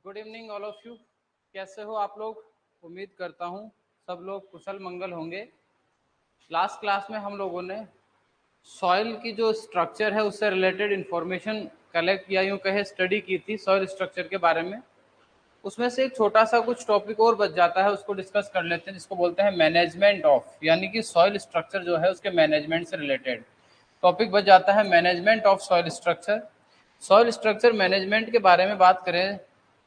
Good evening all of you. कैसे हो आप लोग? उम्मीद करता हूँ सब लोग कुशल मंगल होंगे। लास्ट क्लास में हम लोगों ने सॉइल की जो स्ट्रक्चर है उससे रिलेटेड इंफॉर्मेशन कलेक्ट या यूँ कहे स्टडी की थी सॉइल स्ट्रक्चर के बारे में। उसमें से एक छोटा सा कुछ टॉपिक और बच जाता है, उसको डिस्कस कर लेते हैं, जिसको बोलते हैं मैनेजमेंट ऑफ, यानी कि सॉइल स्ट्रक्चर जो है उसके मैनेजमेंट से रिलेटेड टॉपिक बच जाता है, management of soil structure. Soil structure management के बारे में बात करें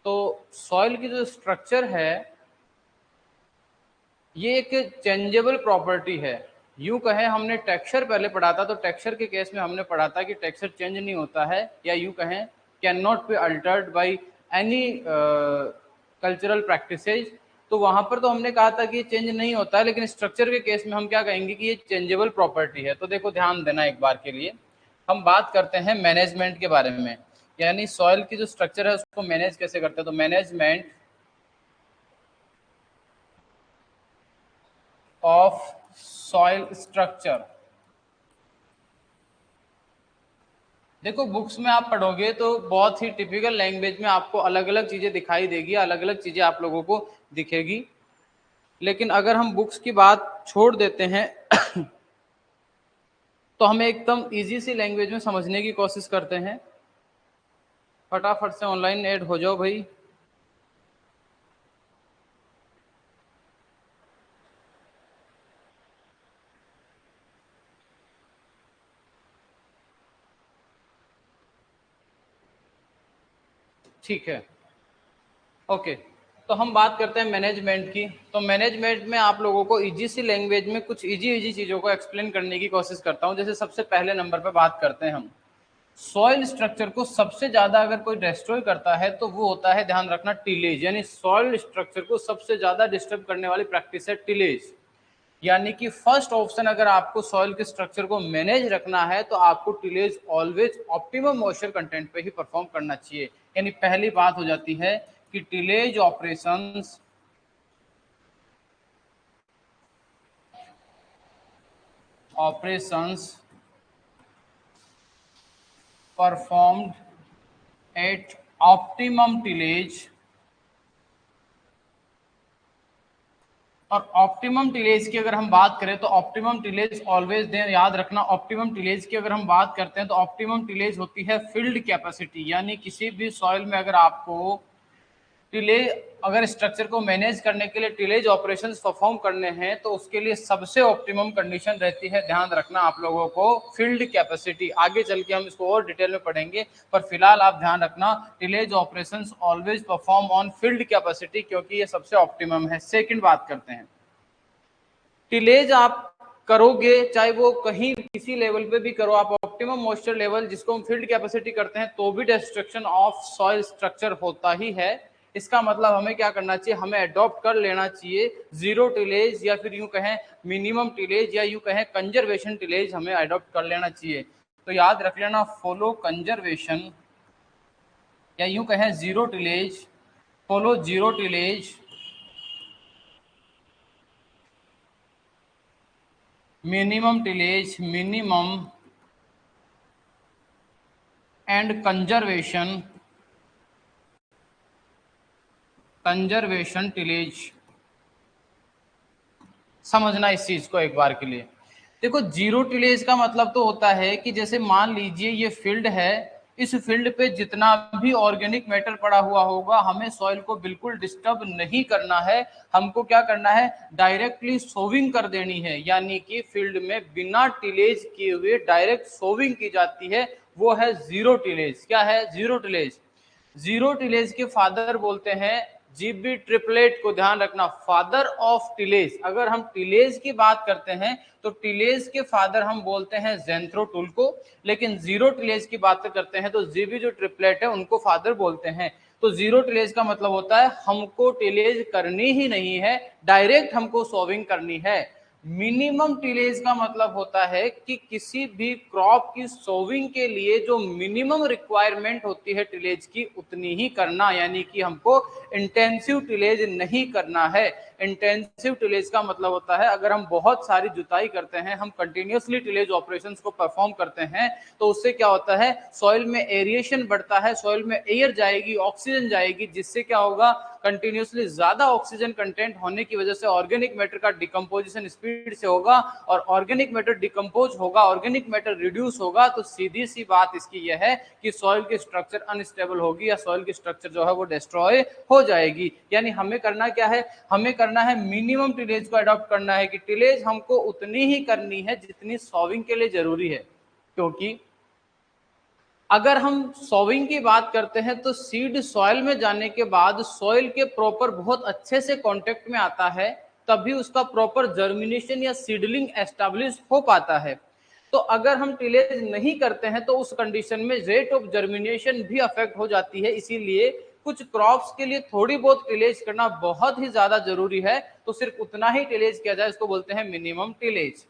तो सॉइल की जो स्ट्रक्चर है ये एक चेंजेबल प्रॉपर्टी है। यूं कहें हमने टेक्सचर पहले पढ़ा था, तो टेक्सचर के केस में हमने पढ़ा था कि टेक्सचर चेंज नहीं होता है, या यूं कहें can not be altered by any cultural practices. तो वहां पर तो हमने कहा था कि चेंज नहीं होता है, लेकिन स्ट्रक्चर के केस में हम क्या कहेंगे कि ये चेंजेबल प्रॉपर्टी है। तो देखो ध्यान देना एक बार के लिए, हम बात करते हैं मैनेजमेंट के बारे में, यानी सॉइल की जो स्ट्रक्चर है उसको मैनेज कैसे करते हैं। तो मैनेजमेंट ऑफ सॉइल स्ट्रक्चर। देखो बुक्स में आप पढ़ोगे तो बहुत ही टिपिकल लैंग्वेज में आपको अलग अलग चीजें दिखाई देगी, अलग अलग चीजें आप लोगों को दिखेगी। लेकिन अगर हम बुक्स की बात छोड़ देते हैं तो हमें एकदम इजी सी लैंग्वेज में समझने की कोशिश करते हैं। फटाफट से ऑनलाइन ऐड हो जाओ भाई। ठीक है, ओके। तो हम बात करते हैं मैनेजमेंट की। तो मैनेजमेंट में आप लोगों को इजी सी लैंग्वेज में कुछ इजी चीज़ों को एक्सप्लेन करने की कोशिश करता हूँ। जैसे सबसे पहले नंबर पर बात करते हैं हम सॉइल स्ट्रक्चर को सबसे ज्यादा अगर कोई डिस्ट्रॉय करता है तो वो होता है, ध्यान रखना, टिलेज। यानी सॉइल स्ट्रक्चर को सबसे ज्यादा डिस्टर्ब करने वाली प्रैक्टिस है टिलेज। यानी कि फर्स्ट ऑप्शन, अगर आपको सॉइल के स्ट्रक्चर को मैनेज रखना है तो आपको tillage always optimum moisture content पे ही परफॉर्म करना चाहिए। यानी पहली बात हो जाती है कि tillage operations performed eight optimum tillage. और ऑप्टिमम टिलेज की अगर हम बात करें तो ऑप्टिमम टिलेज ऑलवेज दें, याद रखना। ऑप्टिमम टिलेज की अगर हम बात करते हैं तो ऑप्टिमम टिलेज होती है फील्ड कैपेसिटी। यानी किसी भी सॉइल में अगर आपको टिलेज, अगर स्ट्रक्चर को मैनेज करने के लिए टिलेज ऑपरेशंस परफॉर्म करने हैं तो उसके लिए सबसे ऑप्टिमम कंडीशन रहती है, ध्यान रखना आप लोगों को, फील्ड कैपेसिटी। आगे चल के हम इसको और डिटेल में पढ़ेंगे, पर फिलहाल आप ध्यान रखना tillage operations always perform on field capacity, क्योंकि ये सबसे ऑप्टिमम है। सेकंड बात करते हैं, टिलेज आप करोगे चाहे वो कहीं किसी लेवल पे भी करो, आप ऑप्टिमम मॉइस्चर लेवल जिसको हम फील्ड कैपेसिटी करते हैं, तो भी डिस्ट्रक्शन ऑफ सॉइल स्ट्रक्चर होता ही है। इसका मतलब हमें क्या करना चाहिए, हमें अडॉप्ट कर लेना चाहिए जीरो टिलेज, या फिर यूं कहें मिनिमम टिलेज, या यूं कहें कंजर्वेशन टिलेज हमें अडॉप्ट कर लेना चाहिए। तो याद रख लेना, फॉलो कंजर्वेशन, या यूं कहें zero tillage, follow zero tillage, minimum tillage, minimum and conservation tillage. समझना इस चीज को एक बार के लिए। देखो जीरो टिलेज का मतलब तो होता है कि जैसे मान लीजिए ये फील्ड है, इस फील्ड पे जितना भी ऑर्गेनिक मैटर पड़ा हुआ होगा हमें सॉइल को बिल्कुल डिस्टर्ब नहीं करना है। हमको क्या करना है, डायरेक्टली सोविंग कर देनी है। यानी कि फील्ड में बिना टिलेज किए हुए डायरेक्ट सोविंग की जाती है, वो है जीरो टिलेज। क्या है? Zero tillage. जीरो टिलेज के फादर बोलते हैं जीबी ट्रिपलेट को, ध्यान रखना, फादर ऑफ टिलेज। अगर हम टिलेज की बात करते हैं तो टिलेज के फादर हम बोलते हैं जेंथ्रोटुल को, लेकिन जीरो टिलेज की बात करते हैं तो जीबी जो ट्रिपलेट है उनको फादर बोलते हैं। तो जीरो टिलेज का मतलब होता है हमको टिलेज करनी ही नहीं है, डायरेक्ट हमको सोविंग करनी है। मिनिमम टिलेज का मतलब होता है कि किसी भी क्रॉप की सोविंग के लिए जो मिनिमम रिक्वायरमेंट होती है टिलेज की उतनी ही करना, यानी कि हमको इंटेंसिव टिलेज नहीं करना है। इंटेंसिव टिलेज का मतलब होता है अगर हम बहुत सारी जुताई करते हैं, हम कंटिन्यूसली टिलेज ऑपरेशंस को परफॉर्म करते हैं, तो उससे क्या होता है, सॉइल में एरिएशन बढ़ता है, सॉइल में एयर जाएगी, ऑक्सीजन जाएगी, जिससे क्या होगा, कंटिन्यूसली ज्यादा ऑक्सीजन कंटेंट होने की वजह से ऑर्गेनिक मैटर का डिकम्पोजिशन स्पीड से होगा, और ऑर्गेनिक मैटर डिकम्पोज होगा, ऑर्गेनिक मैटर रिड्यूस होगा, तो सीधी सी बात इसकी यह है कि सॉइल की स्ट्रक्चर अनस्टेबल होगी या सॉइल की स्ट्रक्चर जो है वो डिस्ट्रॉय हो जाएगी। यानी हमें करना क्या है, हमें करना है मिनिमम टिलेज को अडॉप्ट करना है कि टिलेज हमको उतनी ही करनी है जितनी सॉविंग के लिए जरूरी है। क्योंकि अगर हम सॉविंग की बात करते हैं तो सीड सॉइल में जाने के बाद सॉइल के प्रॉपर बहुत अच्छे से कांटेक्ट में आता है, तभी उसका प्रॉपर जर्मिनेशन या सीडलिंग एस्टैब्लिश हो पाता है। तो अगर हम टिलेज नहीं करते हैं तो उस कंडीशन में रेट ऑफ जर्मिनेशन भी अफेक्ट हो जाती है। इसीलिए कुछ क्रॉप्स के लिए थोड़ी बहुत टिलेज करना बहुत ही ज्यादा जरूरी है, तो सिर्फ उतना ही टिलेज किया जाए, इसको बोलते हैं मिनिमम टिलेज।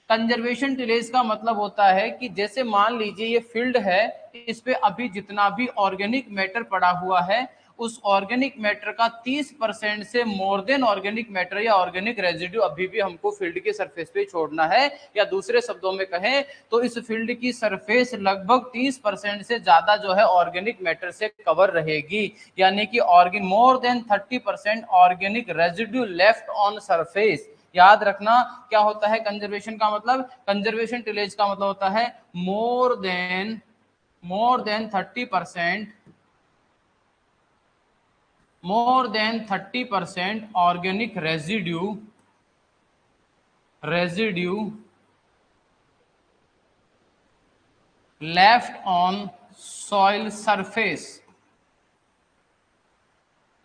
कंजर्वेशन टिलेज का मतलब होता है कि जैसे मान लीजिए ये फील्ड है, इस पे अभी जितना भी ऑर्गेनिक मैटर पड़ा हुआ है, उस ऑर्गेनिक मैटर का 30% से मोर देन ऑर्गेनिक मैटर या ऑर्गेनिक रेजिड्यू अभी भी हमको फील्ड के सरफेस पे छोड़ना है। या दूसरे शब्दों में कहें तो इस फील्ड की सरफेस लगभग 30% से ज्यादा जो है ऑर्गेनिक मैटर से कवर रहेगी, यानी कि more than 30% organic residue left on surface. याद रखना क्या होता है कंजर्वेशन का मतलब, कंजर्वेशन टिलेज का मतलब होता है more than 30% organic residue left on soil surface.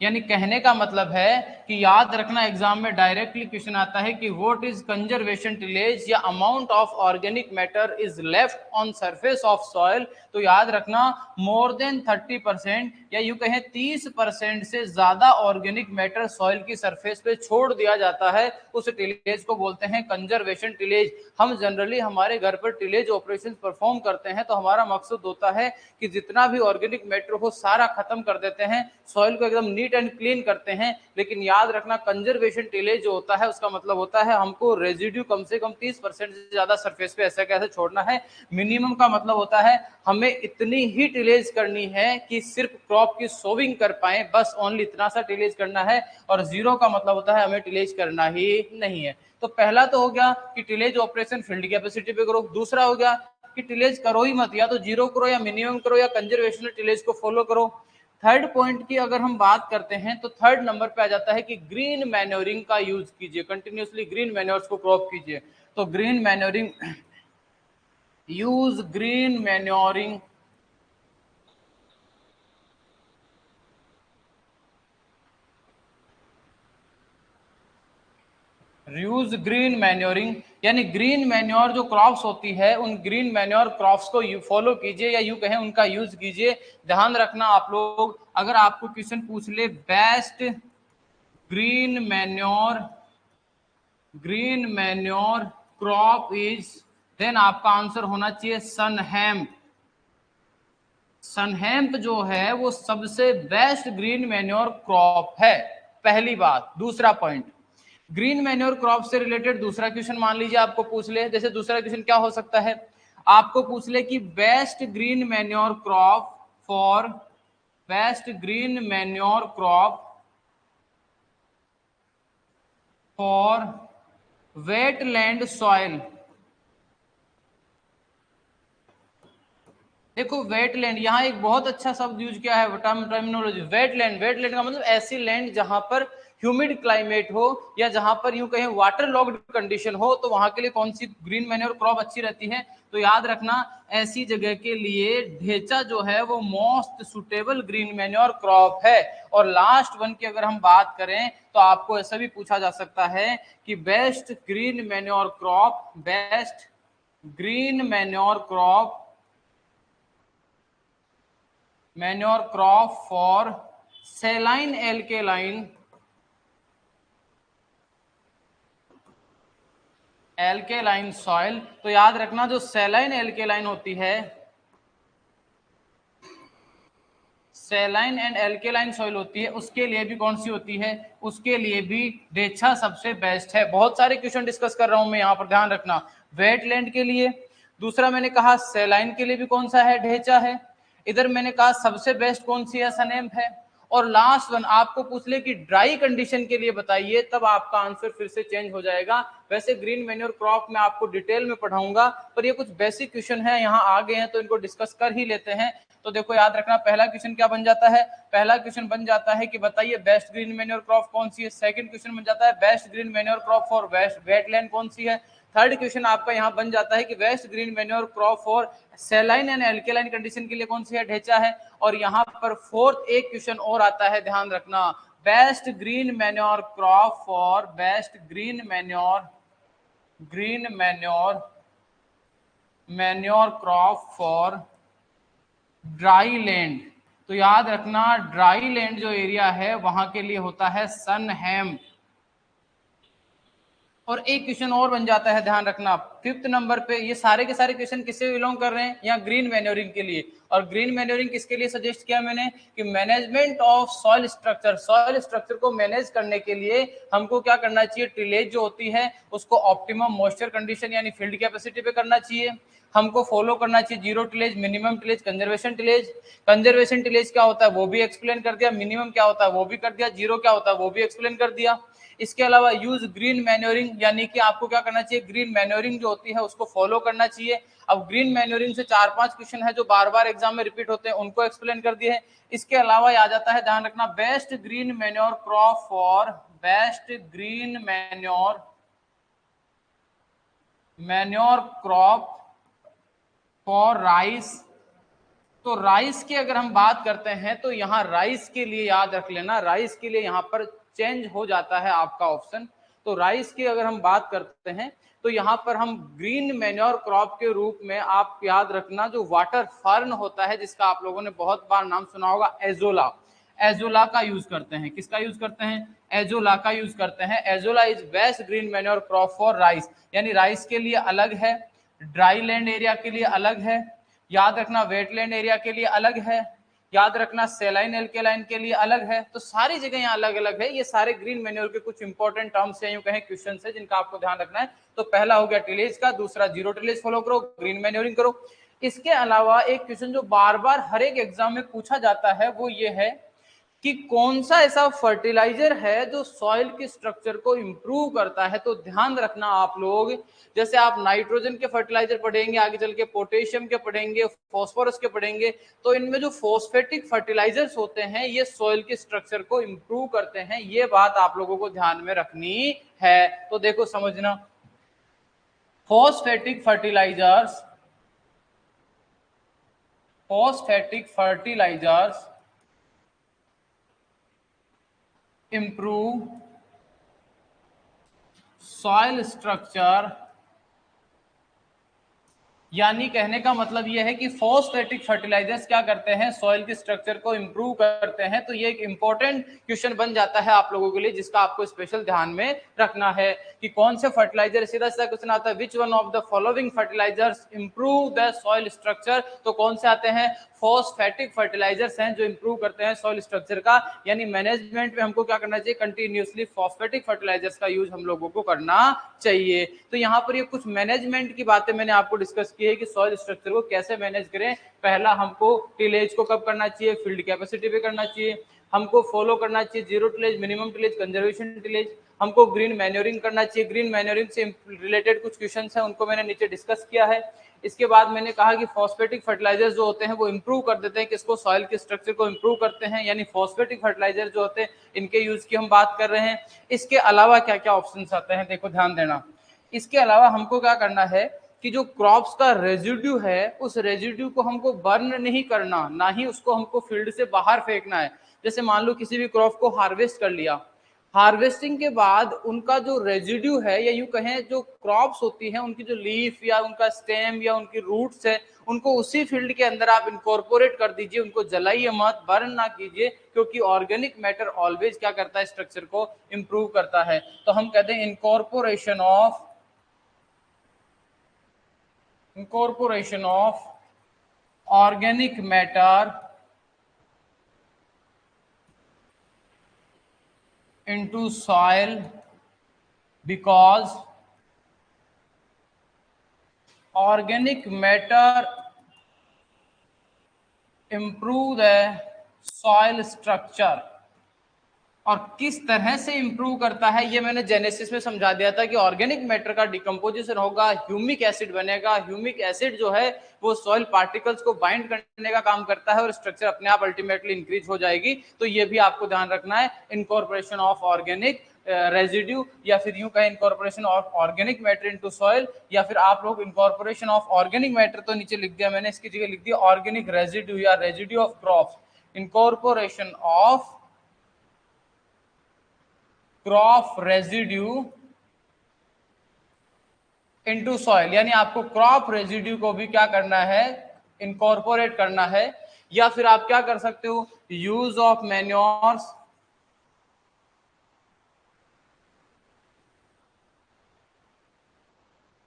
यानी कहने का मतलब है कि याद रखना एग्जाम में डायरेक्टली क्वेश्चन आता है कि व्हाट इज कंजर्वेशन टिलेज या amount of organic matter is left on surface of soil. तो याद रखना मोर देन 30% या यूं कहें 30% से ज्यादा ऑर्गेनिक मैटर सॉइल की सरफेस पे छोड़ दिया जाता है, उस टिलेज को बोलते हैं कंजर्वेशन टिलेज। हम जनरली हमारे घर पर टिलेज ऑपरेशन परफॉर्म करते हैं तो हमारा मकसद होता है कि जितना भी ऑर्गेनिक मैटर हो सारा खत्म कर देते हैं, सॉइल को एकदम नीट एंड क्लीन करते हैं। लेकिन याद रखना कंजर्वेशन टिलेज जो होता है उसका मतलब होता है हमको रेजिड्यू कम से कम 30% से ज्यादा सरफेस पे ऐसा कैसे छोड़ना है। मिनिमम का मतलब होता है हमें इतनी ही टिलेज करनी है कि सिर्फ क्रॉप की सोविंग कर पाए, बस ओनली इतना सा टिलेज करना है। और जीरो का मतलब होता है हमें टिलेज करना ही नहीं है। तो पहला तो हो गया कि टिलेज ऑपरेशन फील्ड कैपेसिटी पे करो। दूसरा हो गया कि टिलेज करो ही मत, या तो जीरो करो या मिनिमम करो या कंजर्वेशनल टिलेज को फॉलो करो। थर्ड पॉइंट की अगर हम बात करते हैं तो थर्ड नंबर पे आ जाता है कि ग्रीन मैन्योरिंग का यूज कीजिए, कंटिन्यूसली ग्रीन मैन्योर्स को क्रॉप कीजिए। तो green manuring, use green manuring, use green manuring, यानी ग्रीन मैन्योर जो क्रॉप्स होती है उन ग्रीन मैन्योर क्रॉप्स को फॉलो कीजिए या यूं कहें उनका यूज कीजिए। ध्यान रखना आप लोग, अगर आपको क्वेश्चन पूछ ले best green manure crop is, then आपका आंसर होना चाहिए सनहेम्प। सनहेम्प जो है वो सबसे बेस्ट ग्रीन मैन्योर क्रॉप है, पहली बात। दूसरा पॉइंट, ग्रीन मैन्योर क्रॉप से रिलेटेड दूसरा क्वेश्चन मान लीजिए आपको पूछ ले, जैसे दूसरा क्वेश्चन क्या हो सकता है, आपको पूछ ले कि best green manure crop for wetland soil. देखो वेटलैंड, यहाँ एक बहुत अच्छा शब्द यूज किया है टर्मिनोलॉजी, वेटलैंड। वेटलैंड का मतलब ऐसी लैंड जहां पर ह्यूमिड क्लाइमेट हो या जहां पर यूं कहें वाटर लॉग्ड कंडीशन हो, तो वहां के लिए कौन सी ग्रीन मैन्योर क्रॉप अच्छी रहती है। तो याद रखना ऐसी जगह के लिए ढेंचा जो है वो most suitable green manure crop है। और लास्ट वन की अगर हम बात करें तो आपको ऐसा भी पूछा जा सकता है कि best green manure crop for सेलाइन alkaline alkaline soil, तो याद रखना जो सैलाइन एल्केलाइन होती है, सैलाइन एंड एल्केलाइन सॉइल होती है, उसके लिए भी कौन सी होती है, उसके लिए भी ढेंचा सबसे बेस्ट है। बहुत सारे क्वेश्चन डिस्कस कर रहा हूं मैं यहाँ पर, ध्यान रखना। वेटलैंड के लिए, दूसरा मैंने कहा सैलाइन के लिए भी कौन सा है, ढेंचा है। इधर मैंने कहा सबसे बेस्ट कौन सी है, सनेम है। और लास्ट वन आपको पूछ ले कि ड्राई कंडीशन के लिए बताइए, तब आपका आंसर फिर से चेंज हो जाएगा। वैसे ग्रीन मैन्योर क्रॉप में आपको डिटेल में पढ़ाऊंगा, पर ये कुछ बेसिक क्वेश्चन है, यहाँ आ गए हैं तो इनको डिस्कस कर ही लेते हैं। तो देखो याद रखना, पहला क्वेश्चन क्या बन जाता है, पहला क्वेश्चन बन जाता है कि बताइए बेस्ट ग्रीन मैन्योर क्रॉप कौन सी है। सेकंड क्वेश्चन बन जाता है best green manure crop for waste wetland कौन सी है। थर्ड क्वेश्चन आपका यहाँ बन जाता है कि best green manure crop for saline and alkaline condition के लिए कौन सी है, ढेंचा है। और यहाँ पर फोर्थ एक क्वेश्चन और आता है, ध्यान रखना, best green manure crop for best green manure crop for dry land. तो याद रखना ड्राई लैंड जो एरिया है वहां के लिए होता है सनहैम। और एक क्वेश्चन और बन जाता है, ध्यान रखना, फिफ्थ नंबर पे। ये सारे के सारे क्वेश्चन किससे बिलोंग कर रहे हैं, यहाँ ग्रीन मैन्योरिंग के लिए। और ग्रीन मैन्योरिंग किसके लिए सजेस्ट किया मैंने, कि management of soil structure, soil structure को मैनेज करने के लिए हमको क्या करना चाहिए, टिलेज जो होती है उसको ऑप्टिमम मॉइस्चर कंडीशन यानी फील्ड कैपेसिटी पे करना चाहिए। हमको फॉलो करना चाहिए zero tillage, minimum tillage, conservation tillage. Conservation tillage क्या होता है वो भी एक्सप्लेन कर दिया, मिनिमम क्या होता है वो भी कर दिया, जीरो क्या होता है वो भी एक्सप्लेन कर दिया। इसके अलावा यूज ग्रीन मैन्योरिंग, यानी कि आपको क्या करना चाहिए, ग्रीन मैन्योरिंग जो होती है उसको फॉलो करना चाहिए। अब ग्रीन मैन्योरिंग से 4-5 क्वेश्चन है जो बार बार एग्जाम में रिपीट होते हैं, उनको एक्सप्लेन कर दिए है। इसके अलावा आ जाता है, ध्यान रखना, best green manure crop for best green manure crop for rice. तो राइस की अगर हम बात करते हैं तो यहाँ राइस के लिए याद रख लेना, राइस के लिए यहाँ पर चेंज हो जाता है आपका ऑप्शन। तो राइस की अगर हम बात करते हैं तो यहाँ पर हम ग्रीन मैन्योर क्रॉप के रूप में आप याद रखना जो वाटर फर्न होता है, जिसका आप लोगों ने बहुत बार नाम सुना होगा, एजोला, एजोला का यूज करते हैं। किसका यूज करते हैं, एजोला का यूज करते हैं। Azolla is best green manure crop for rice, यानी राइस के लिए अलग है, ड्राई लैंड एरिया के लिए अलग है, याद रखना वेटलैंड एरिया के लिए अलग है, याद रखना सेलाइन एल्केलाइन के लिए अलग है। तो सारी जगह यहाँ अलग अलग है। ये सारे ग्रीन मैन्योर के कुछ इंपॉर्टेंट टर्म्स हैं, यूं कहें क्वेश्चन है, जिनका आपको ध्यान रखना है। तो पहला हो गया टिलेज का, दूसरा जीरो टिलेज फॉलो करो, ग्रीन मैन्योरिंग करो। इसके अलावा एक क्वेश्चन जो बार बार हर एक एग्जाम में पूछा जाता है वो ये है कि कौन सा ऐसा फर्टिलाइजर है जो सॉइल के स्ट्रक्चर को इंप्रूव करता है। तो ध्यान रखना आप लोग, जैसे आप नाइट्रोजन के फर्टिलाइजर पढ़ेंगे, आगे चल के पोटेशियम के पढ़ेंगे, फास्फोरस के पढ़ेंगे, तो इनमें जो फॉस्फेटिक फर्टिलाइजर्स होते हैं ये सॉइल के स्ट्रक्चर को इंप्रूव करते हैं। ये बात आप लोगों को ध्यान में रखनी है। तो देखो समझना, phosphatic fertilizers improve soil structure, यानी कहने का मतलब यह है कि फॉस्फेटिक फर्टिलाइजर्स क्या करते हैं, सॉइल के स्ट्रक्चर को इंप्रूव करते हैं। तो ये एक इंपॉर्टेंट क्वेश्चन बन जाता है आप लोगों के लिए, जिसका आपको स्पेशल ध्यान में रखना है कि कौन से फर्टिलाइजर, सीधा सीधा क्वेश्चन आता है, which one of the following fertilizers improve the soil structure. तो कौन से आते हैं, फॉस्फेटिक फर्टिलाइजर्स हैं जो इंप्रूव करते हैं सॉइल स्ट्रक्चर का। यानी मैनेजमेंट में हमको क्या करना चाहिए, कंटिन्यूसली फॉस्फेटिक फर्टिलाइजर्स का यूज हम लोगों को करना चाहिए। तो यहाँ पर ये कुछ मैनेजमेंट की बातें मैंने आपको डिस्कस की है कि सॉइल स्ट्रक्चर को कैसे मैनेज करें। पहला हमको टिलेज को कब करना चाहिए, फील्ड कैपेसिटी पे करना चाहिए। हमको फॉलो करना चाहिए zero tillage, minimum tillage, conservation tillage. हमको ग्रीन मैन्योरिंग करना चाहिए। ग्रीन मैन्योरिंग से रिलेटेड कुछ क्वेश्चंस हैं, उनको मैंने नीचे डिस्कस किया है। इसके बाद मैंने कहा कि फॉस्फेटिक फर्टिलाइजर्स जो होते हैं वो इंप्रूव कर देते हैं किसको, सॉइल के स्ट्रक्चर को इंप्रूव करते हैं, यानी फॉस्फेटिक फर्टिलाइजर जो होते हैं इनके यूज की हम बात कर रहे हैं। इसके अलावा क्या क्या ऑप्शंस आते हैं, देखो ध्यान देना। इसके अलावा हमको क्या करना है कि जो क्रॉप्स का रेजिड्यू है उस रेजिड्यू को हमको बर्न नहीं करना, ना ही उसको हमको फील्ड से बाहर फेंकना है। जैसे मान लो किसी भी क्रॉप को हार्वेस्ट कर लिया, हार्वेस्टिंग के बाद उनका जो रेजिड्यू है, या यूं कहें जो क्रॉप्स होती हैं उनकी जो लीफ या उनका स्टेम या उनकी रूट्स है, उनको उसी फील्ड के अंदर आप इनकॉर्पोरेट कर दीजिए, उनको जलाइए मत, बर्न ना कीजिए, क्योंकि ऑर्गेनिक मैटर ऑलवेज क्या करता है, स्ट्रक्चर को इंप्रूव करता है। तो हम कहते हैं incorporation of incorporation of organic matter into soil because organic matter improve the soil structure। और किस तरह से इंप्रूव करता है ये मैंने जेनेसिस में समझा दिया था कि ऑर्गेनिक मैटर का डिकम्पोजिशन होगा, ह्यूमिक एसिड बनेगा। ह्यूमिक एसिड जो है वो सॉइल पार्टिकल्स को बाइंड करने का काम करता है और स्ट्रक्चर अपने आप अल्टीमेटली इंक्रीज हो जाएगी। तो ये भी आपको ध्यान रखना है, इनकॉर्पोरेशन ऑफ ऑर्गेनिक रेजिड्यू, या फिर यूं कहें incorporation of organic matter into soil, या फिर आप लोग इनकॉर्पोरेशन ऑफ ऑर्गेनिक मैटर तो नीचे लिख दिया मैंने, इसकी जगह लिख दिया ऑर्गेनिक रेजिड्यू या residue of crops, incorporation of crop residue into soil. यानी आपको क्रॉप रेजिड्यू को भी क्या करना है, इनकॉर्पोरेट करना है। या फिर आप क्या कर सकते हो, use of manures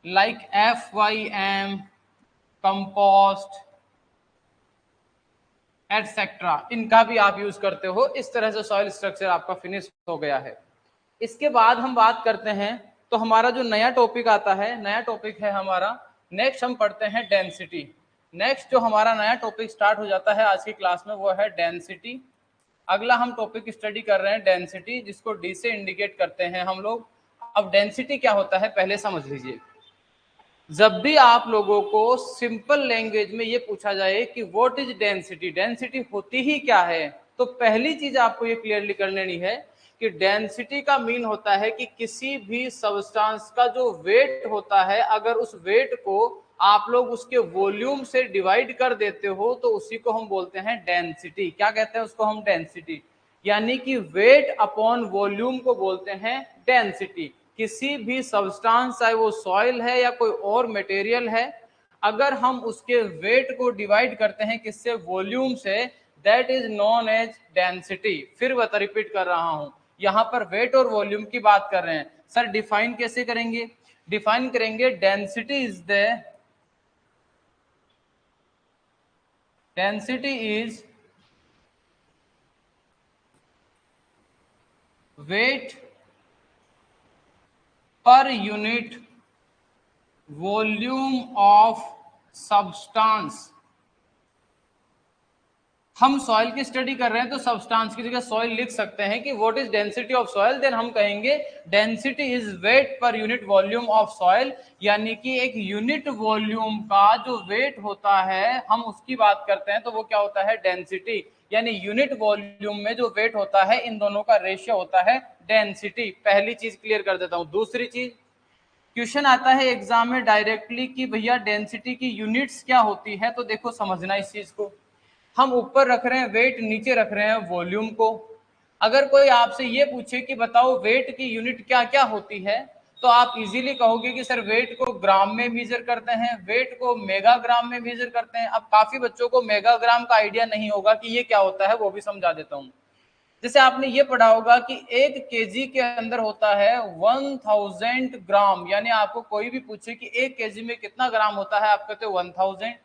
like FYM, compost etcetera, इनका भी आप यूज करते हो। इस तरह से सॉइल स्ट्रक्चर आपका फिनिश हो गया है। इसके बाद हम बात करते हैं, तो हमारा जो नया टॉपिक आता है, नया टॉपिक है हमारा, नेक्स्ट हम पढ़ते हैं डेंसिटी। नेक्स्ट जो हमारा नया टॉपिक स्टार्ट हो जाता है आज की क्लास में वो है डेंसिटी। अगला हम टॉपिक स्टडी कर रहे हैं डेंसिटी, जिसको डी से इंडिकेट करते हैं हम लोग। अब डेंसिटी क्या होता है पहले समझ लीजिए। जब भी आप लोगों को सिंपल लैंग्वेज में ये पूछा जाए कि व्हाट इज डेंसिटी, डेंसिटी होती ही क्या है, तो पहली चीज आपको ये क्लियरली कर लेनी है कि डेंसिटी का मीन होता है कि किसी भी सब्सटेंस का जो वेट होता है, अगर उस वेट को आप लोग उसके वॉल्यूम से डिवाइड कर देते हो तो उसी को हम बोलते हैं डेंसिटी। क्या कहते हैं उसको हम, डेंसिटी। यानी कि वेट अपॉन वॉल्यूम को बोलते हैं डेंसिटी। किसी भी सब्सटेंस, चाहे वो सॉइल है या कोई और मटेरियल है, अगर हम उसके वेट को डिवाइड करते हैं किससे, वॉल्यूम से, that is known as density. फिर बता, रिपीट कर रहा हूं, यहां पर वेट और वॉल्यूम की बात कर रहे हैं। सर डिफाइन कैसे करेंगे, डिफाइन करेंगे density is the, density is weight per unit volume of substance. हम सॉइल की स्टडी कर रहे हैं तो सब्सटेंस की जगह सॉइल लिख सकते हैं कि what is density of soil, then हम कहेंगे density is weight per unit volume of soil. यानी कि एक यूनिट वॉल्यूम का जो वेट होता है हम उसकी बात करते हैं तो वो क्या होता है, डेंसिटी। यानी यूनिट वॉल्यूम में जो वेट होता है इन दोनों का रेशियो होता है डेंसिटी। पहली चीज क्लियर कर देता हूं। दूसरी चीज, क्वेश्चन आता है एग्जाम में डायरेक्टली कि भैया डेंसिटी की यूनिट्स क्या होती है, तो देखो समझना इस चीज को। हम ऊपर रख रहे हैं वेट, नीचे रख रहे हैं वॉल्यूम को। अगर कोई आपसे ये पूछे कि बताओ वेट की यूनिट क्या क्या होती है, तो आप इजीली कहोगे कि सर वेट को ग्राम में मेजर करते हैं, वेट को मेगाग्राम में मेजर करते हैं। अब काफी बच्चों को मेगाग्राम का आइडिया नहीं होगा कि ये क्या होता है, वो भी समझा देता हूं। जैसे आपने ये पढ़ा होगा कि 1 kg के अंदर होता है 1000 ग्राम। यानी आपको कोई भी पूछे कि 1 kg में कितना ग्राम होता है, आप कहते हो 1000।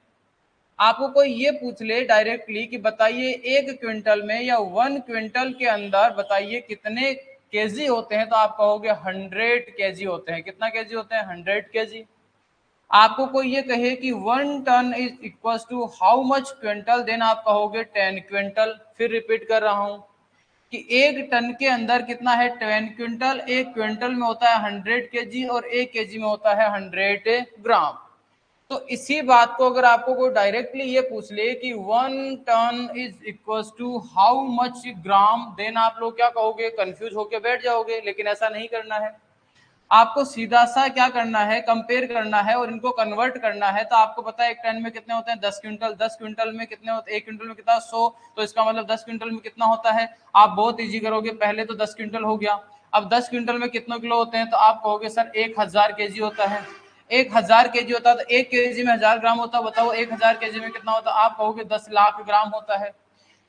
आपको कोई ये पूछ ले डायरेक्टली कि बताइए 1 क्विंटल में या 1 क्विंटल के अंदर बताइए कितने केजी होते हैं, तो आप कहोगे 100 केजी होते हैं। कितना केजी होते हैं, 100 केजी। आपको कोई ये कहे कि 1 ton is equal to how much quintal, then आप कहोगे 10 क्विंटल। फिर रिपीट कर रहा हूं कि 1 टन के अंदर कितना है, 10 क्विंटल। 1 क्विंटल में होता है 100 केजी और 1 kg में होता है 100 ग्राम। तो इसी बात को अगर आपको कोई डायरेक्टली ये पूछ ले कि 1 ton is equal to how much gram, then आप लोग क्या कहोगे, कंफ्यूज होके बैठ जाओगे। लेकिन ऐसा नहीं करना है, आपको सीधा सा क्या करना है, कंपेयर करना है और इनको कन्वर्ट करना है। तो आपको पता है 1 टन में कितने होते हैं, 10 क्विंटल। 10 क्विंटल में कितने होते हैं, 1 क्विंटल में कितना, 100। तो इसका मतलब 10 क्विंटल में कितना होता है, आप बहुत इजी करोगे। पहले तो 10 क्विंटल हो गया, अब 10 क्विंटल में कितने किलो होते हैं, तो आप कहोगे सर 1000 केजी होता है। 1000 केजी होता है तो 1 kg में 1000 ग्राम होता है। बताओ 1000 केजी में कितना होता है, आप कहोगे 10 लाख ग्राम होता है।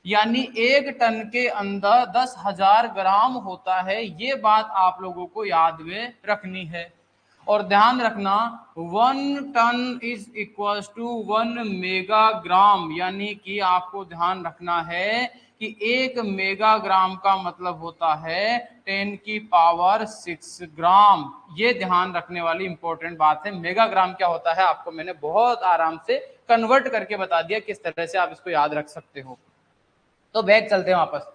यानी 1 टन के अंदर 10,000 ग्राम होता है। ये बात आप लोगों को याद में रखनी है। और ध्यान रखना 1 ton is equal to 1 megagram, यानी कि आपको ध्यान रखना है कि 1 मेगाग्राम का मतलब होता है 10 की पावर 6 ग्राम। ये ध्यान रखने वाली इंपॉर्टेंट बात है। मेगाग्राम क्या होता है आपको मैंने बहुत आराम से कन्वर्ट करके बता दिया किस तरह से आप इसको याद रख सकते हो। तो बैक चलते हैं वापस।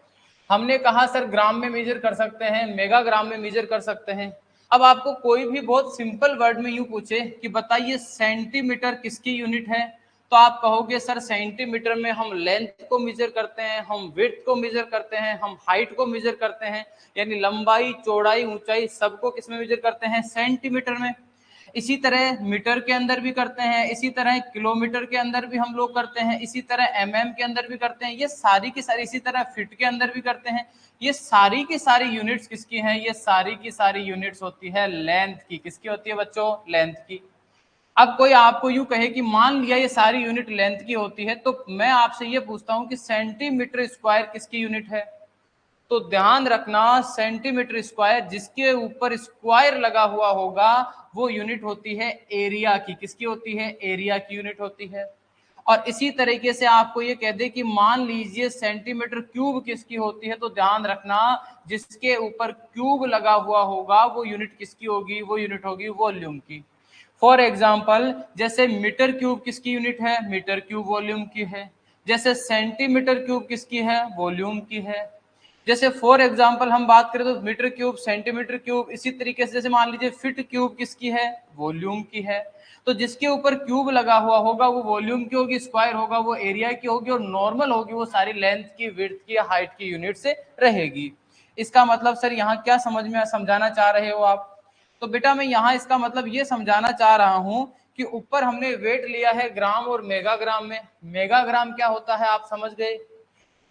हमने कहा सर ग्राम में मेजर कर सकते हैं, मेगाग्राम में मेजर कर सकते हैं। अब आपको कोई भी बहुत सिंपल वर्ड में यूं पूछे कि बताइए सेंटीमीटर किसकी यूनिट है, तो आप कहोगे सर सेंटीमीटर में हम लेंथ को मेजर करते हैं, हम विड्थ को मेजर करते हैं, हम हाइट को मेजर करते हैं, यानी लंबाई चौड़ाई ऊंचाई सबको किसमें मेजर करते हैं, सेंटीमीटर में। इसी तरह मीटर के अंदर भी करते हैं, इसी तरह किलोमीटर के अंदर भी हम लोग करते हैं, इसी तरह एमएम के अंदर भी करते हैं, ये सारी की सारी, इसी तरह फीट के अंदर भी करते हैं। ये सारी की सारी यूनिट्स किसकी हैं, ये सारी की सारी यूनिट्स होती है लेंथ की। किसकी होती है बच्चों, लेंथ की। अब कोई आपको यूं कहे कि मान लिया ये सारी यूनिट लेंथ की होती है, तो मैं आपसे ये पूछता हूं कि सेंटीमीटर स्क्वायर किसकी यूनिट है। तो ध्यान रखना सेंटीमीटर स्क्वायर जिसके ऊपर स्क्वायर लगा हुआ होगा वो यूनिट होती है एरिया की। किसकी होती है, एरिया की यूनिट होती है। और इसी तरीके से आपको ये कह दे कि मान लीजिए सेंटीमीटर क्यूब किसकी होती है, तो ध्यान रखना जिसके ऊपर क्यूब लगा हुआ होगा वो यूनिट किसकी होगी, वो यूनिट होगी वॉल्यूम की। फॉर एग्जाम्पल जैसे मीटर क्यूब किसकी यूनिट है, मीटर क्यूब वॉल्यूम की है। जैसे सेंटीमीटर क्यूब किसकी है, वॉल्यूम की है। जैसे फॉर एग्जाम्पल हम बात करें तो मीटर क्यूब, सेंटीमीटर क्यूब, इसी तरीके से जैसे मान लीजिए फीट क्यूब किसकी है, वॉल्यूम की है। तो जिसके ऊपर क्यूब लगा हुआ होगा वो वॉल्यूम की होगी, स्क्वायर होगा वो एरिया की होगी, और नॉर्मल होगी वो सारी लेंथ की, विड्थ की, हाइट की यूनिट से रहेगी। इसका मतलब सर यहाँ क्या समझ में समझाना चाह रहे हो आप, तो बेटा मैं यहाँ इसका मतलब ये समझाना चाह रहा हूं कि ऊपर हमने वेट लिया है ग्राम और मेगाग्राम में। मेगाग्राम क्या होता है आप समझ गए।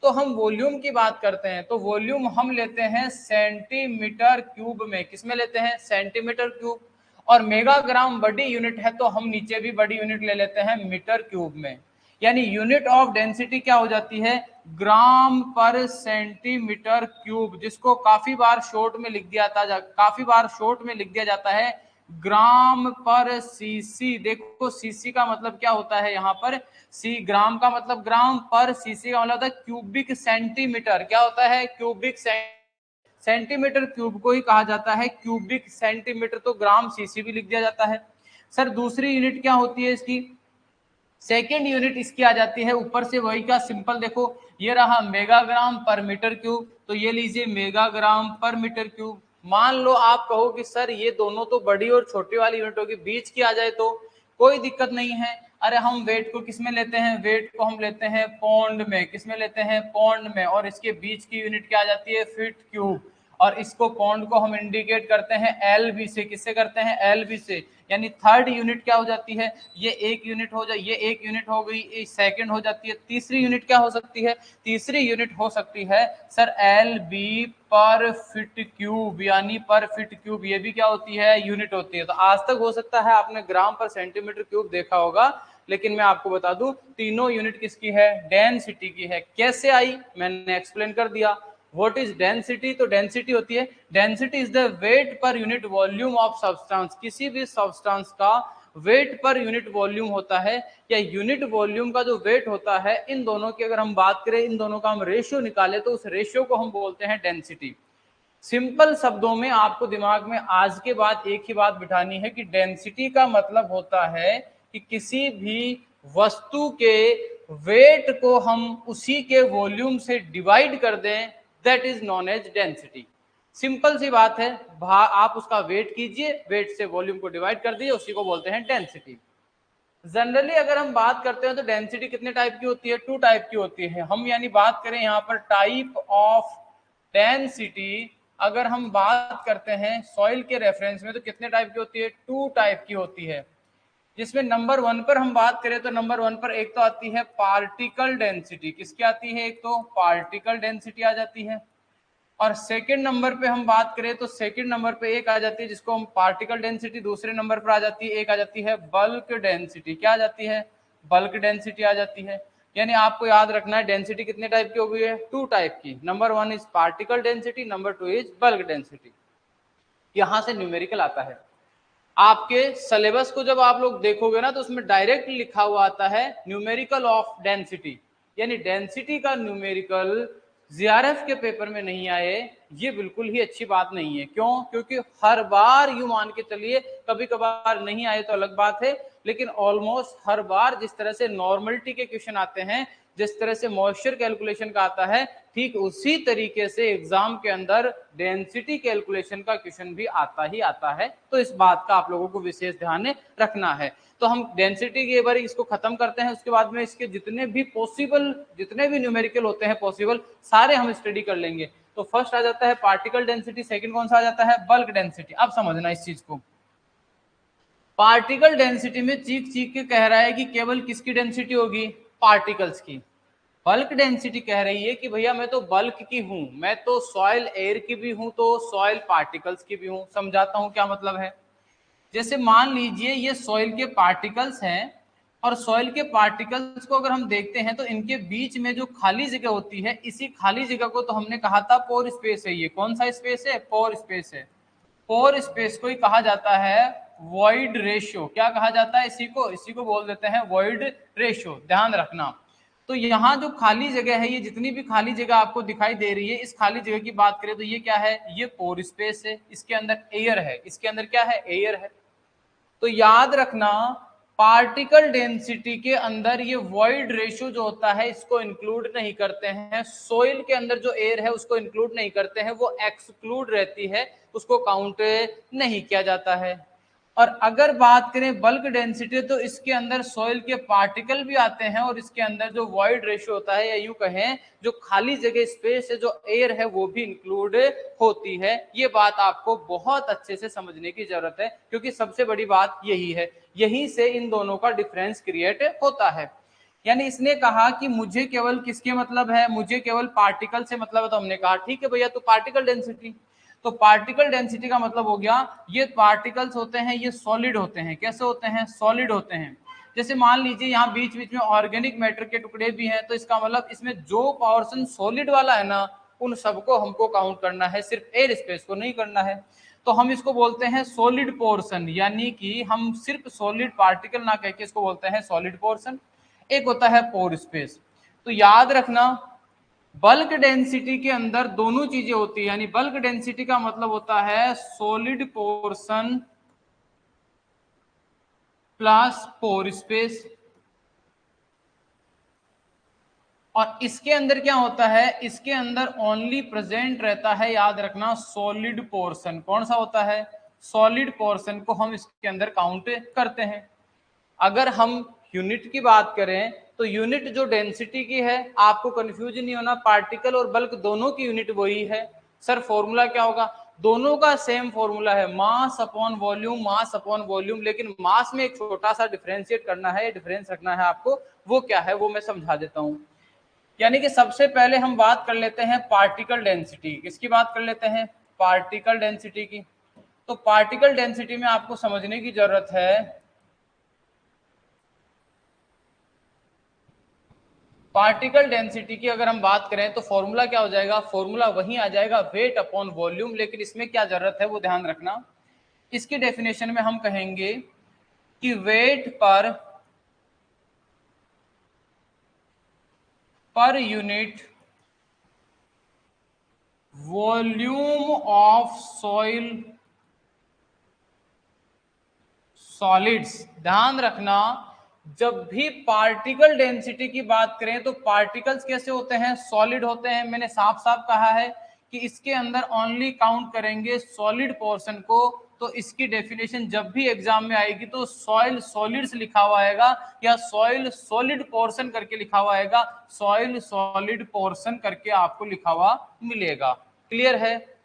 तो हम वॉल्यूम की बात करते हैं तो वॉल्यूम हम लेते हैं सेंटीमीटर क्यूब में। किसमें लेते हैं, सेंटीमीटर क्यूब। और मेगाग्राम बड़ी यूनिट है तो हम नीचे भी बड़ी यूनिट ले लेते हैं मीटर क्यूब में। यानी यूनिट ऑफ डेंसिटी क्या हो जाती है, ग्राम पर सेंटीमीटर क्यूब, जिसको काफी बार शॉर्ट में लिख दिया जाता, काफी बार शॉर्ट में लिख दिया जाता है ग्राम पर सीसी। देखो सीसी का मतलब क्या होता है यहाँ पर, सी ग्राम का मतलब ग्राम, पर सीसी का मतलब होता है क्यूबिक सेंटीमीटर। क्या होता है, क्यूबिक सेंटीमीटर क्यूब को ही कहा जाता है क्यूबिक सेंटीमीटर, तो ग्राम सीसी भी लिख दिया जाता है। सर दूसरी यूनिट क्या होती है इसकी, सेकेंड यूनिट इसकी आ जाती है ऊपर से वही का सिंपल, देखो ये रहा मेगाग्राम पर मीटर क्यूब, तो ये लीजिए मेगाग्राम पर मीटर क्यूब। मान लो आप कहो कि सर ये दोनों तो बड़ी और छोटी वाली यूनिट होगी, बीच की आ जाए तो कोई दिक्कत नहीं है। अरे हम वेट को किस में लेते हैं, वेट को हम लेते हैं पौंड में। किस में लेते हैं, पौंड में। और इसके बीच की यूनिट क्या आ जाती है, फीट क्यूब। और इसको पौंड को हम इंडिकेट करते हैं एलबी से। किससे करते हैं, एलबी से। यानी थर्ड यूनिट क्या हो जाती है, ये एक यूनिट हो जाए, ये एक यूनिट हो गई, ये सेकंड हो जाती है। तीसरी यूनिट क्या हो सकती है, तीसरी यूनिट हो सकती है सर एल बी पर फीट क्यूब, यानी पर फीट क्यूब। ये भी क्या होती है, यूनिट होती है। तो आज तक हो सकता है आपने ग्राम पर सेंटीमीटर क्यूब देखा होगा, लेकिन मैं आपको बता दूं तीनों यूनिट किसकी है, डेंसिटी की है। कैसे आई मैंने एक्सप्लेन कर दिया। व्हाट इज डेंसिटी, तो डेंसिटी होती है, density is the weight per unit volume of substance. किसी भी सब्सटेंस का वेट पर यूनिट वॉल्यूम होता है, या यूनिट वॉल्यूम का जो वेट होता है, इन दोनों की अगर हम बात करें, इन दोनों का हम रेशियो निकाले तो उस रेशियो को हम बोलते हैं डेंसिटी। सिंपल शब्दों में आपको दिमाग में आज के बाद एक ही बात बिठानी है कि डेंसिटी का मतलब होता है कि किसी भी वस्तु के वेट को हम उसी के वॉल्यूम से डिवाइड कर दें, that is known as density. Simple सी बात है, आप उसका वेट कीजिए, वेट से वॉल्यूम को डिवाइड कर दीजिए, उसी को बोलते हैं डेंसिटी। जनरली अगर हम बात करते हैं तो डेंसिटी कितने टाइप की होती है, 2 टाइप की होती है। हम यानी बात करें यहाँ पर टाइप ऑफ डेंसिटी, अगर हम बात करते हैं सॉइल के रेफरेंस में तो कितने टाइप की होती है, 2 टाइप की होती है। जिसमें नंबर 1 पर हम बात करें तो नंबर 1 पर एक तो आती है पार्टिकल डेंसिटी। किसकी आती है, एक तो पार्टिकल डेंसिटी आ जाती है। और सेकंड नंबर पे हम बात करें तो सेकंड नंबर पे एक आ जाती है जिसको हम पार्टिकल डेंसिटी। दूसरे नंबर पर आ जाती है, एक आ जाती है बल्क डेंसिटी। क्या आ जाती है, बल्क डेंसिटी आ जाती है। यानी आपको याद रखना है डेंसिटी कितने टाइप की हो गई है, 2 टाइप की। Number 1 is particle density, number 2 is bulk density. यहां से न्यूमेरिकल आता है। आपके सिलेबस को जब आप लोग देखोगे ना तो उसमें डायरेक्ट लिखा हुआ आता है न्यूमेरिकल ऑफ डेंसिटी, यानी डेंसिटी का न्यूमेरिकल जीआरएफ के पेपर में नहीं आए, ये बिल्कुल ही अच्छी बात नहीं है। क्यों? क्योंकि हर बार यूं मान के चलिए, कभी कभार नहीं आए तो अलग बात है, लेकिन ऑलमोस्ट हर बार जिस तरह से नॉर्मलिटी के क्वेश्चन आते हैं, जिस तरह से मॉइस्चर कैलकुलेशन का आता है, ठीक उसी तरीके से एग्जाम के अंदर डेंसिटी कैलकुलेशन का क्वेश्चन भी आता ही आता है। तो इस बात का आप लोगों को विशेष ध्यान रखना है। तो हम डेंसिटी के बारे इसको खत्म करते हैं, उसके बाद में इसके जितने भी पॉसिबल, जितने भी न्यूमेरिकल होते हैं पॉसिबल, सारे हम स्टडी कर लेंगे। तो फर्स्ट आ जाता है पार्टिकल डेंसिटी, सेकंड कौन सा आ जाता है? Bulk density. अब समझना इस चीज को, पार्टिकल डेंसिटी में चीख चीख के कह रहा है कि केवल किसकी डेंसिटी होगी? पार्टिकल्स की। बल्क डेंसिटी कह रही है कि भैया मैं तो बल्क की हूं, मैं तो सॉइल एयर की भी हूं, तो सॉइल पार्टिकल्स की भी हूं। समझाता हूं क्या मतलब है। जैसे मान लीजिए ये सॉइल के पार्टिकल्स हैं, और सॉइल के पार्टिकल्स को अगर हम देखते हैं तो इनके बीच में जो खाली जगह होती है, इसी खाली जगह को तो हमने कहा था पोर स्पेस है। ये कौन सा स्पेस है? पोर स्पेस है। पोर स्पेस को ही कहा जाता है वॉइड रेशियो। क्या कहा जाता है इसी को बोल देते हैं वॉइड रेशियो। ध्यान रखना। तो यहाँ जो खाली जगह है, ये जितनी भी खाली जगह आपको दिखाई दे रही है, इस खाली जगह की बात करें तो ये क्या है? ये पोर स्पेस है। इसके अंदर एयर है, इसके अंदर क्या है? एयर है। तो याद रखना, पार्टिकल डेंसिटी के अंदर ये वॉइड रेशियो जो होता है इसको इंक्लूड नहीं करते हैं। सोइल के अंदर जो एयर है उसको इंक्लूड नहीं करते हैं, वो एक्सक्लूड रहती है, उसको काउंट नहीं किया जाता है। और अगर बात करें बल्क डेंसिटी, तो इसके अंदर सॉइल के पार्टिकल भी आते हैं, और इसके अंदर जो वॉइड रेशियो होता है, या यूं कहें जो खाली जगह स्पेस है, जो एयर है, वो भी इंक्लूड होती है। ये बात आपको बहुत अच्छे से समझने की जरूरत है, क्योंकि सबसे बड़ी बात यही है, यहीं से इन दोनों का डिफरेंस क्रिएट होता है। यानी इसने कहा कि मुझे केवल किसके मतलब है? मुझे केवल पार्टिकल से मतलब है। तो हमने कहा ठीक है भैया, तो पार्टिकल डेंसिटी। तो पार्टिकल डेंसिटी का मतलब हो गया, ये पार्टिकल्स होते हैं, ये सॉलिड होते हैं। कैसे होते हैं? सॉलिड होते हैं। जैसे मान लीजिए यहाँ बीच बीच में ऑर्गेनिक मैटर के टुकड़े भी हैं, तो इसका मतलब इसमें जो पोर्शन सॉलिड वाला है ना, उन सबको हमको काउंट करना है, सिर्फ एयर स्पेस को नहीं करना है। तो हम इसको बोलते हैं सॉलिड पोर्शन, यानी कि हम सिर्फ सॉलिड पार्टिकल ना कहकर इसको बोलते हैं सॉलिड पोर्शन। एक होता है पोर स्पेस। तो याद रखना, बल्क डेंसिटी के अंदर दोनों चीजें होती है, यानी बल्क डेंसिटी का मतलब होता है सॉलिड पोर्शन प्लस पोर स्पेस। और इसके अंदर क्या होता है? इसके अंदर ओनली प्रेजेंट रहता है, याद रखना, सॉलिड पोर्शन। कौन सा होता है? सॉलिड पोर्शन को हम इसके अंदर काउंट करते हैं। अगर हम यूनिट की बात करें तो यूनिट जो डेंसिटी की है, आपको कंफ्यूज नहीं होना, पार्टिकल और बल्क दोनों की यूनिट वही है। सर फॉर्मूला क्या होगा? दोनों का सेम फॉर्मूला है, mass upon volume, mass upon volume. लेकिन मास में एक छोटा सा डिफरेंशिएट करना है, डिफरेंस रखना है आपको। वो क्या है वो मैं समझा देता हूं। यानी कि सबसे पहले हम बात कर लेते हैं पार्टिकल डेंसिटी। किसकी बात कर लेते हैं? पार्टिकल डेंसिटी की। तो पार्टिकल डेंसिटी में आपको समझने की जरूरत है, पार्टिकल डेंसिटी की अगर हम बात करें तो फॉर्मूला क्या हो जाएगा? फॉर्मूला वही आ जाएगा, वेट अपॉन वॉल्यूम। लेकिन इसमें क्या जरूरत है वो ध्यान रखना। इसकी डेफिनेशन में हम कहेंगे कि weight per unit volume of soil solids. ध्यान रखना, जब भी पार्टिकल डेंसिटी की बात करें तो पार्टिकल्स कैसे होते हैं? सॉलिड होते हैं। मैंने साफ साफ कहा है कि इसके अंदर ओनली काउंट करेंगे सॉलिड पोर्शन को। तो इसकी डेफिनेशन जब भी एग्जाम में आएगी तो सॉइल सॉलिड्स लिखा हुआ आएगा, या सॉइल सॉलिड पोर्शन करके लिखा हुआ आएगा, सॉइल सॉलिड पोर्शन करके आपको लिखा हुआ मिलेगा। क्लियर है?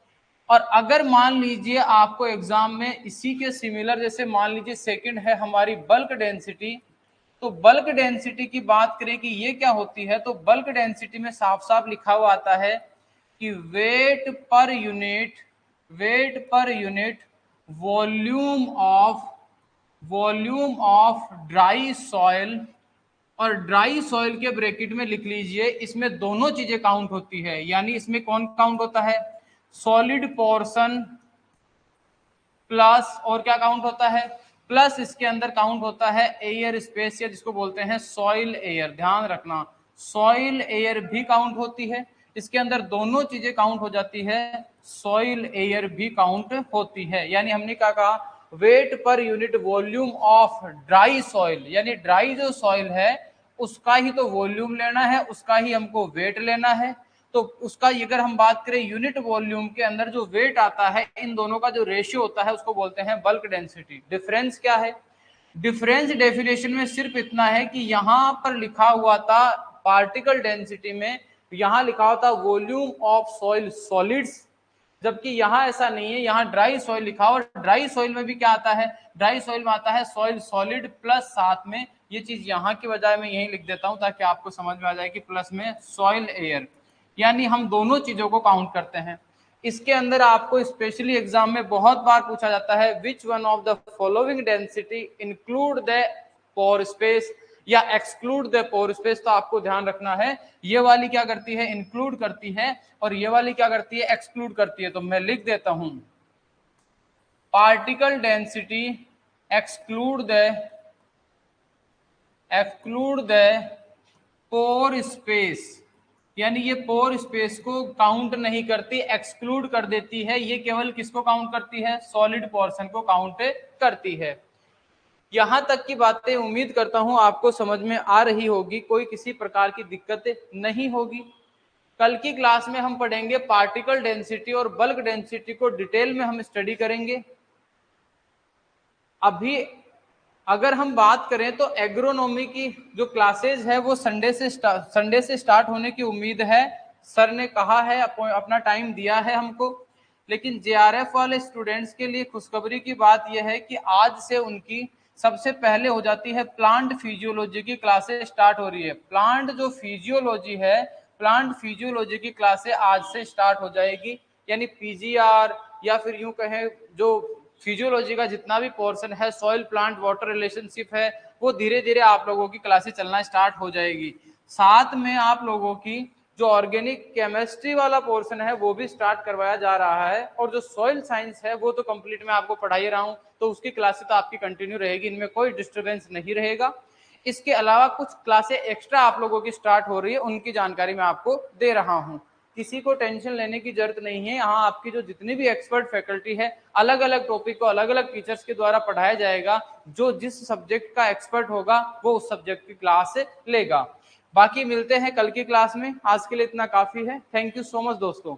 और अगर मान लीजिए आपको एग्जाम में इसी के सिमिलर, जैसे मान लीजिए सेकंड है हमारी बल्क डेंसिटी, तो बल्क डेंसिटी की बात करें कि ये क्या होती है, तो बल्क डेंसिटी में साफ साफ लिखा हुआ आता है कि weight per unit volume of dry soil. और ड्राई सॉइल के ब्रैकेट में लिख लीजिए, इसमें दोनों चीजें काउंट होती है। यानी इसमें कौन काउंट होता है? सॉलिड पोर्शन प्लस और क्या काउंट होता है, प्लस इसके अंदर काउंट होता है एयर स्पेस या जिसको बोलते हैं सॉइल एयर। ध्यान रखना सॉइल एयर भी काउंट होती है, इसके अंदर दोनों चीजें काउंट हो जाती है, सॉइल एयर भी काउंट होती है। यानी हमने क्या कहा, weight per unit volume of dry soil, यानी ड्राई जो सॉइल है उसका ही तो वॉल्यूम लेना है, उसका ही हमको वेट लेना है। तो उसका अगर हम बात करें यूनिट वॉल्यूम के अंदर जो वेट आता है, इन दोनों का जो रेशियो होता है उसको बोलते हैं बल्क डेंसिटी। डिफरेंस क्या है, डिफरेंस डेफिनेशन में सिर्फ इतना है कि यहां पर लिखा हुआ था पार्टिकल डेंसिटी में, यहां लिखा हुआ था वॉल्यूम ऑफ सॉइल सॉलिड्स, जबकि यहां ऐसा नहीं है, यहां ड्राई सॉइल लिखा और ड्राई सॉइल में भी क्या आता है, ड्राई सॉइल में आता है सॉइल सॉलिड प्लस साथ में ये चीज यहां की बजाय मैं यही लिख देता हूं ताकि आपको समझ में आ जाए कि प्लस में सॉइल एयर, यानी हम दोनों चीजों को काउंट करते हैं। इसके अंदर आपको स्पेशली एग्जाम में बहुत बार पूछा जाता है which one of the following density include the pore space या एक्सक्लूड द पोर स्पेस। तो आपको ध्यान रखना है ये वाली क्या करती है, इंक्लूड करती है, और ये वाली क्या करती है, एक्सक्लूड करती है। तो मैं लिख देता हूं particle density exclude the pore space, यानी ये पोर स्पेस को काउंट नहीं करती, एक्सक्लूड कर देती है। ये केवल किसको काउंट करती है, सॉलिड पोर्शन को काउंट करती है। यहां तक की बातें उम्मीद करता हूं आपको समझ में आ रही होगी, कोई किसी प्रकार की दिक्कत नहीं होगी। कल की क्लास में हम पढ़ेंगे पार्टिकल डेंसिटी और बल्क डेंसिटी को डिटेल में हम स्टडी करेंगे। अभी अगर हम बात करें तो एग्रोनॉमी की जो क्लासेज है वो संडे से स्टार्ट होने की उम्मीद है। सर ने कहा है, अपना टाइम दिया है हमको, लेकिन जेआरएफ वाले स्टूडेंट्स के लिए खुशखबरी की बात यह है कि आज से उनकी सबसे पहले हो जाती है प्लांट फिजियोलॉजी की क्लासेस स्टार्ट हो रही है। प्लांट जो फिजियोलॉजी है, प्लांट फिजियोलॉजी की क्लासेस आज से स्टार्ट हो जाएगी, यानी पीजीआर या फिर यूं कहें जो फिजियोलॉजी का जितना भी पोर्शन है, सॉइल प्लांट वाटर रिलेशनशिप है, वो धीरे धीरे आप लोगों की क्लासेस चलना स्टार्ट हो जाएगी। साथ में आप लोगों की जो ऑर्गेनिक केमिस्ट्री वाला पोर्शन है वो भी स्टार्ट करवाया जा रहा है, और जो सॉइल साइंस है वो तो कंप्लीट मैं आपको पढ़ा ही रहा हूँ, तो उसकी क्लासेस तो आपकी कंटिन्यू रहेगी, इनमें कोई डिस्टर्बेंस नहीं रहेगा। इसके अलावा कुछ क्लासेस एक्स्ट्रा आप लोगों की स्टार्ट हो रही है, उनकी जानकारी मैं आपको दे रहा हूँ। किसी को टेंशन लेने की जरूरत नहीं है, यहाँ आपकी जो जितनी भी एक्सपर्ट फैकल्टी है, अलग अलग टॉपिक को अलग अलग टीचर्स के द्वारा पढ़ाया जाएगा। जो जिस सब्जेक्ट का एक्सपर्ट होगा वो उस सब्जेक्ट की क्लास लेगा। बाकी मिलते हैं कल की क्लास में, आज के लिए इतना काफी है। थैंक यू सो मच दोस्तों।